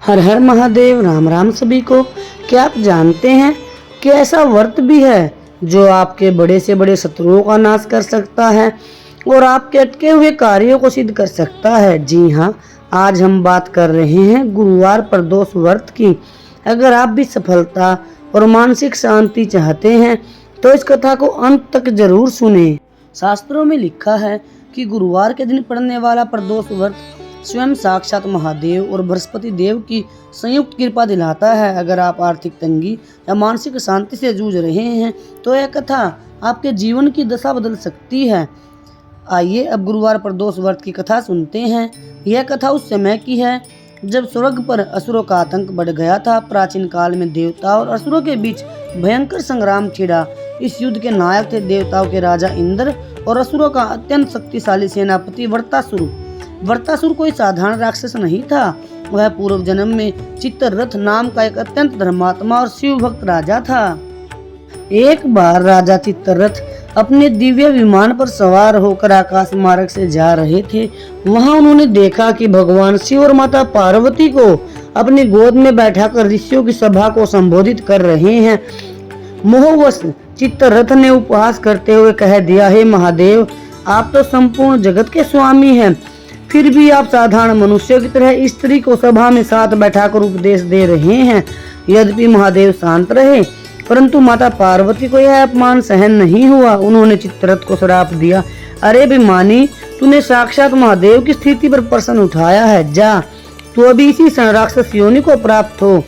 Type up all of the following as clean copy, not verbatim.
हर हर महादेव। राम राम सभी को। क्या आप जानते हैं कि ऐसा व्रत भी है जो आपके बड़े से बड़े शत्रुओं का नाश कर सकता है और आपके अटके हुए कार्यों को सिद्ध कर सकता है। जी हाँ, आज हम बात कर रहे हैं गुरुवार प्रदोष व्रत की। अगर आप भी सफलता और मानसिक शांति चाहते हैं तो इस कथा को अंत तक जरूर सुने। शास्त्रों में लिखा है कि गुरुवार के दिन पड़ने वाला प्रदोष व्रत स्वयं साक्षात महादेव और बृहस्पति देव की संयुक्त कृपा दिलाता है। अगर आप आर्थिक तंगी या मानसिक शांति से जूझ रहे हैं तो यह कथा आपके जीवन की दशा बदल सकती है। आइए अब गुरुवार प्रदोष व्रत की कथा सुनते हैं। यह कथा उस समय की है जब स्वर्ग पर असुरों का आतंक बढ़ गया था। प्राचीन काल में देवताओं और असुरों के बीच भयंकर संग्राम छिड़ा। इस युद्ध के नायक थे देवताओं के राजा इंद्र और असुरों का अत्यंत शक्तिशाली सेनापति वृत्तासुर। वृत्तासुर कोई साधारण राक्षस नहीं था। वह पूर्व जन्म में चित्ररथ नाम का एक अत्यंत धर्मात्मा और शिव भक्त राजा था। एक बार राजा चित्ररथ अपने दिव्य विमान पर सवार होकर आकाश मार्ग से जा रहे थे। वहां उन्होंने देखा कि भगवान शिव और माता पार्वती को अपनी गोद में बैठाकर ऋषियों की सभा को संबोधित कर रहे हैं। मोहवश चित्ररथ ने उपहास करते हुए कह दिया, हे महादेव, आप तो संपूर्ण जगत के स्वामी हैं, फिर भी आप साधारण मनुष्यों की तरह स्त्री को सभा में साथ बैठाकर उपदेश दे रहे हैं। यद्यपि महादेव शांत रहे परंतु माता पार्वती को यह अपमान सहन नहीं हुआ। उन्होंने चित्ररथ को श्राप दिया, अरे बेईमानी, तूने साक्षात महादेव की स्थिति पर प्रश्न उठाया है। जा, तू अभी इसी राक्षस योनि को प्राप्त हो।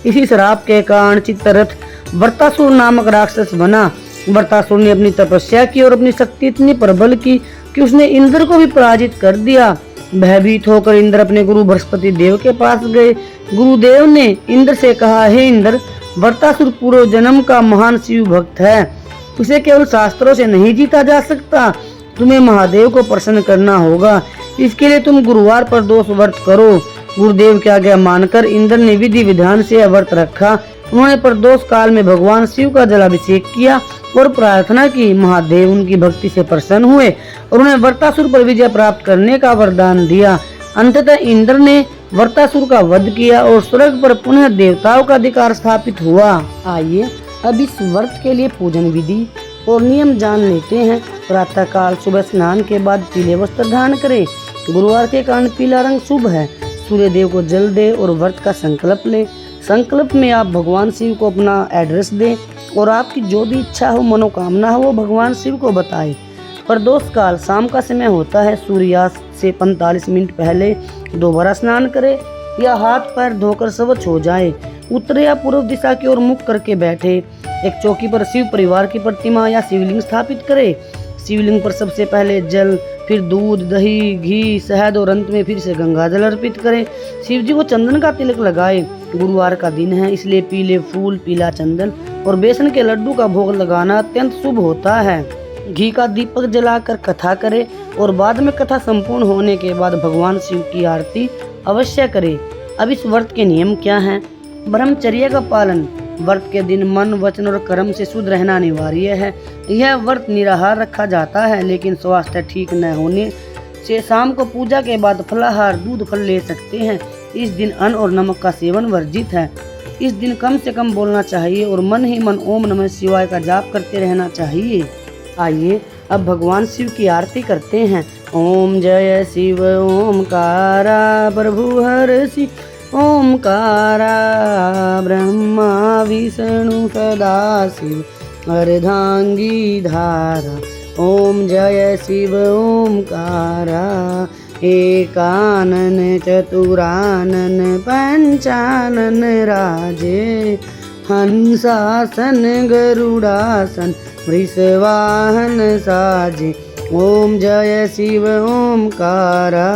इसी श्राप के कारण चित्ररथ वृत्तासुर नामक राक्षस बना। वृत्तासुर ने अपनी तपस्या की और अपनी शक्ति इतनी प्रबल की कि उसने इंद्र को भी पराजित कर दिया। भयभीत होकर इंद्र अपने गुरु बृहस्पति देव के पास गए। गुरुदेव ने इंद्र से कहा, हे इंद्र, वृत्तासुर पूर्व जन्म का महान शिव भक्त है, उसे केवल शास्त्रों से नहीं जीता जा सकता। तुम्हें महादेव को प्रसन्न करना होगा। इसके लिए तुम गुरुवार प्रदोष व्रत करो। गुरुदेव की आज्ञा मानकर इंद्र ने विधि विधान से व्रत रखा। उन्होंने प्रदोष काल में भगवान शिव का जलाभिषेक किया और प्रार्थना की। महादेव उनकी भक्ति से प्रसन्न हुए और उन्हें वृत्तासुर पर विजय प्राप्त करने का वरदान दिया। अंततः इंद्र ने वृत्तासुर का वध किया और स्वर्ग पर पुनः देवताओं का अधिकार स्थापित हुआ। आइए अब इस व्रत के लिए पूजन विधि और नियम जान लेते हैं। प्रातः काल सुबह स्नान के बाद पीले वस्त्र धारण करें। गुरुवार के कारण पीला रंग शुभ है। सूर्य देव को जल दे और व्रत का संकल्प ले। संकल्प में आप भगवान शिव को अपना एड्रेस दें और आपकी जो भी इच्छा हो, मनोकामना हो, वो भगवान शिव को बताएं। प्रदोष काल शाम का समय होता है। सूर्यास्त से 45 मिनट पहले दोबारा स्नान करें या हाथ पैर धोकर स्वच्छ हो जाए। उत्तर या पूर्व दिशा की ओर मुख करके बैठे। एक चौकी पर शिव परिवार की प्रतिमा या शिवलिंग स्थापित करें। शिवलिंग पर सबसे पहले जल, फिर दूध, दही, घी, शहद और अंत में फिर से गंगा जल अर्पित करें। शिव जी को चंदन का तिलक लगाए। गुरुवार का दिन है, इसलिए पीले फूल, पीला चंदन और बेसन के लड्डू का भोग लगाना अत्यंत शुभ होता है। घी का दीपक जलाकर कथा करें और बाद में कथा संपूर्ण होने के बाद भगवान शिव की आरती अवश्य करें। अब इस व्रत के नियम क्या हैं? ब्रह्मचर्य का पालन। व्रत के दिन मन, वचन और कर्म से शुद्ध रहना अनिवार्य है। यह व्रत निराहार रखा जाता है, लेकिन स्वास्थ्य ठीक न होने से शाम को पूजा के बाद फलाहार, दूध, फल ले सकते हैं। इस दिन अन्न और नमक का सेवन वर्जित है। इस दिन कम से कम बोलना चाहिए और मन ही मन ओम नमः शिवाय का जाप करते रहना चाहिए। आइए अब भगवान शिव की आरती करते हैं। ओम जय शिव ओमकारा प्रभु हर्षि ओमकारा ब्रह्मा विष्णु सदाशिव अर्धांगी धारा। ओम जय शिव ओमकारा एकानन चतुरानन पंचानन राजे। हंसासन गरुड़ासन वृषवाहन साजे। ओम जय शिव ओमकारा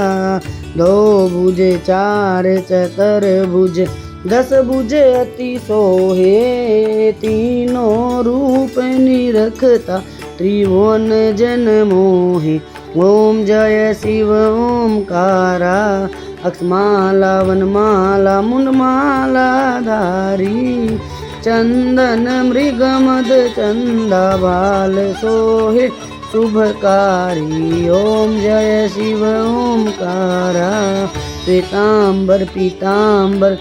दो भुज चार चतुर्भुज 10 भुज अति सोहे। तीनों रूप निरखता त्रिभुवन जन मोहे। ओम जय शिव ओमकारा अक्षमाला वनमाला मुंडमाला धारी। चंदन मृगमद चंदा भाल सोहे शुभकारी। ओम जय शिव ओमकारा श्वेतांबर पीतांबर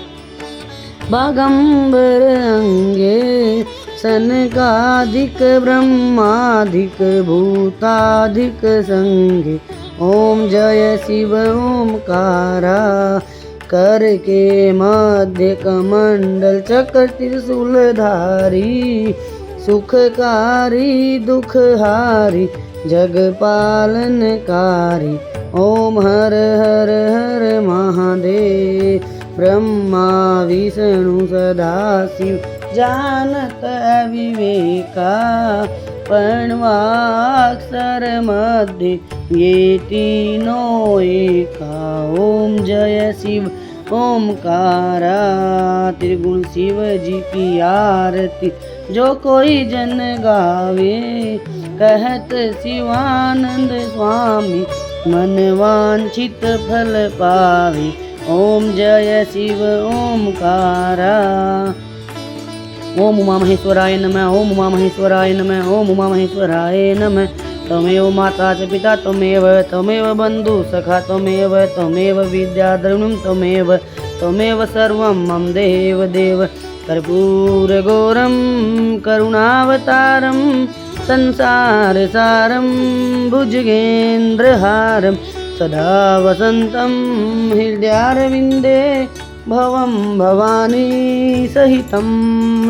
बागंबर अंगे सनकाधिक ब्रह्माधिक भूताधिक संगे। ओम जय शिव ओमकारा करके मध्य कमंडल चक्र त्रिशूलधारी सुखकारी दुखहारी जगपालनकारी। ओम हर हर हर महादेव ब्रह्मा विष्णु सदाशिव जानत विवेका प्रणवाक्षर मध्य ये तीनों एका। ओम जय शिव ओमकारा त्रिगुण शिव जी की आरती जो कोई जन गावे कहत शिवानंद स्वामी मन वांछित फल पावे। ओम जय शिव ओमकारा। ओम उमा महेश्वराय नमः ओम उमा महेश्वराय नमः ओम उमा महेश्वराय नमः। त्वमेव माता च पिता त्वमेव बंधु सखा त्वमेव विद्या द्रविणं त्वमेव सर्वं मम देव देव। कर्पूर गौरम करुणावतारम संसार सारम भुजगेन्द्रहारम सदा वसंतम हृदयारविंदे भवं भवानी सहितं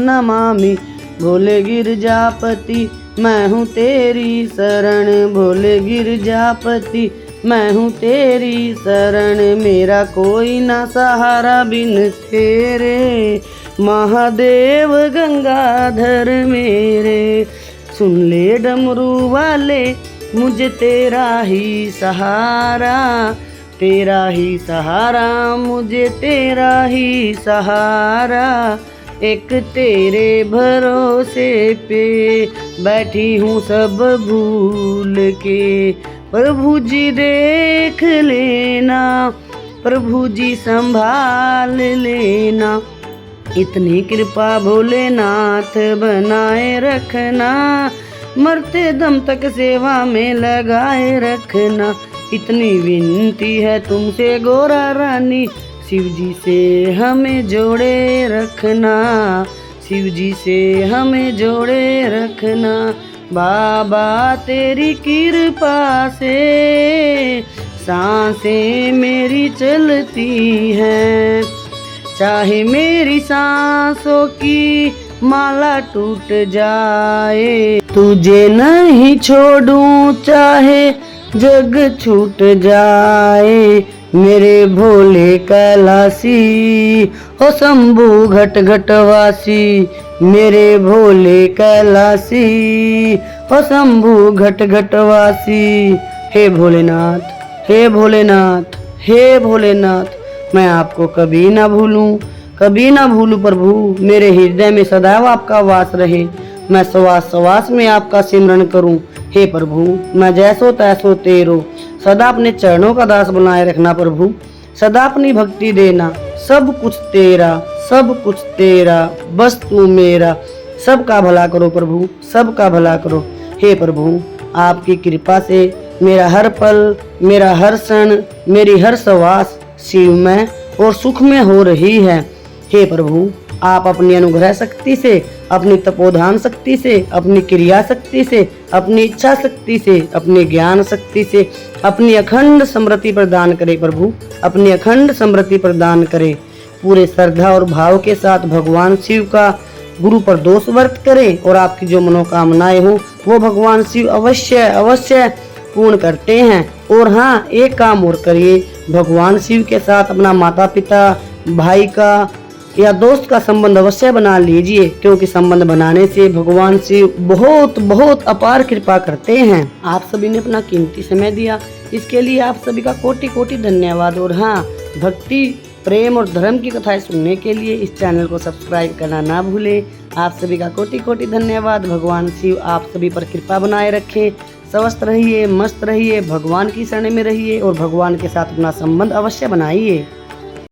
नमामि। भोले गिरजापति मैं हूँ तेरी शरण भोले गिरजापति मैं हूँ तेरी शरण। मेरा कोई ना सहारा बिन तेरे महादेव गंगाधर मेरे। सुन ले डमरू वाले मुझे तेरा ही सहारा मुझे तेरा ही सहारा। एक तेरे भरोसे पे बैठी हूँ सब भूल के। प्रभु जी देख लेना प्रभु जी संभाल लेना। इतनी कृपा भोलेनाथ बनाए रखना मरते दम तक सेवा में लगाए रखना। इतनी विनती है तुमसे गोरा रानी शिव जी से हमें जोड़े रखना शिव जी से हमें जोड़े रखना। बाबा तेरी कृपा से सांसें मेरी चलती हैं। चाहे मेरी सांसों की माला टूट जाए तुझे नहीं छोड़ूं चाहे जग छूट जाए। मेरे भोले कैलासी हो शंभू घट घटवासी मेरे भोले कैलासी हो शंभू घट घटवासी। हे भोलेनाथ हे भोलेनाथ हे भोलेनाथ मैं आपको कभी ना भूलूं प्रभु। मेरे हृदय में सदैव आपका वास रहे। मैं श्वास में आपका सिमरन करूं। हे प्रभु मैं जैसो तैसो तेरो सदा अपने चरणों का दास बनाए रखना प्रभु। सदा अपनी भक्ति देना सब कुछ तेरा बस तू मेरा। सबका भला करो प्रभु सबका भला करो। हे प्रभु आपकी कृपा से मेरा हर पल मेरा हर क्षण मेरी हर श्वास शिवमय और सुख में हो रही है। हे प्रभु आप अपनी अनुग्रह शक्ति से अपनी तपोधान शक्ति से अपनी क्रिया शक्ति से अपनी इच्छा शक्ति से अपनी ज्ञान शक्ति से अपनी अखंड समृद्धि प्रदान करे प्रभु अपनी अखंड समृद्धि प्रदान करे। पूरे श्रद्धा और भाव के साथ भगवान शिव का गुरु पर दोष व्रत करे और आपकी जो मनोकामनाएं हो वो भगवान शिव अवश्य पूर्ण करते हैं। और हाँ एक काम और करिए भगवान शिव के साथ अपना माता पिता भाई का या दोस्त का संबंध अवश्य बना लीजिए क्योंकि संबंध बनाने से भगवान शिव बहुत अपार कृपा करते हैं। आप सभी ने अपना कीमती समय दिया इसके लिए आप सभी का कोटि धन्यवाद। और हाँ भक्ति प्रेम और धर्म की कथाएं सुनने के लिए इस चैनल को सब्सक्राइब करना ना भूले। आप सभी का कोटि धन्यवाद। भगवान शिव आप सभी पर कृपा बनाए रखे। स्वस्थ रहिए मस्त रहिए भगवान की शरण में रहिए और भगवान के साथ अपना संबंध अवश्य बनाइए।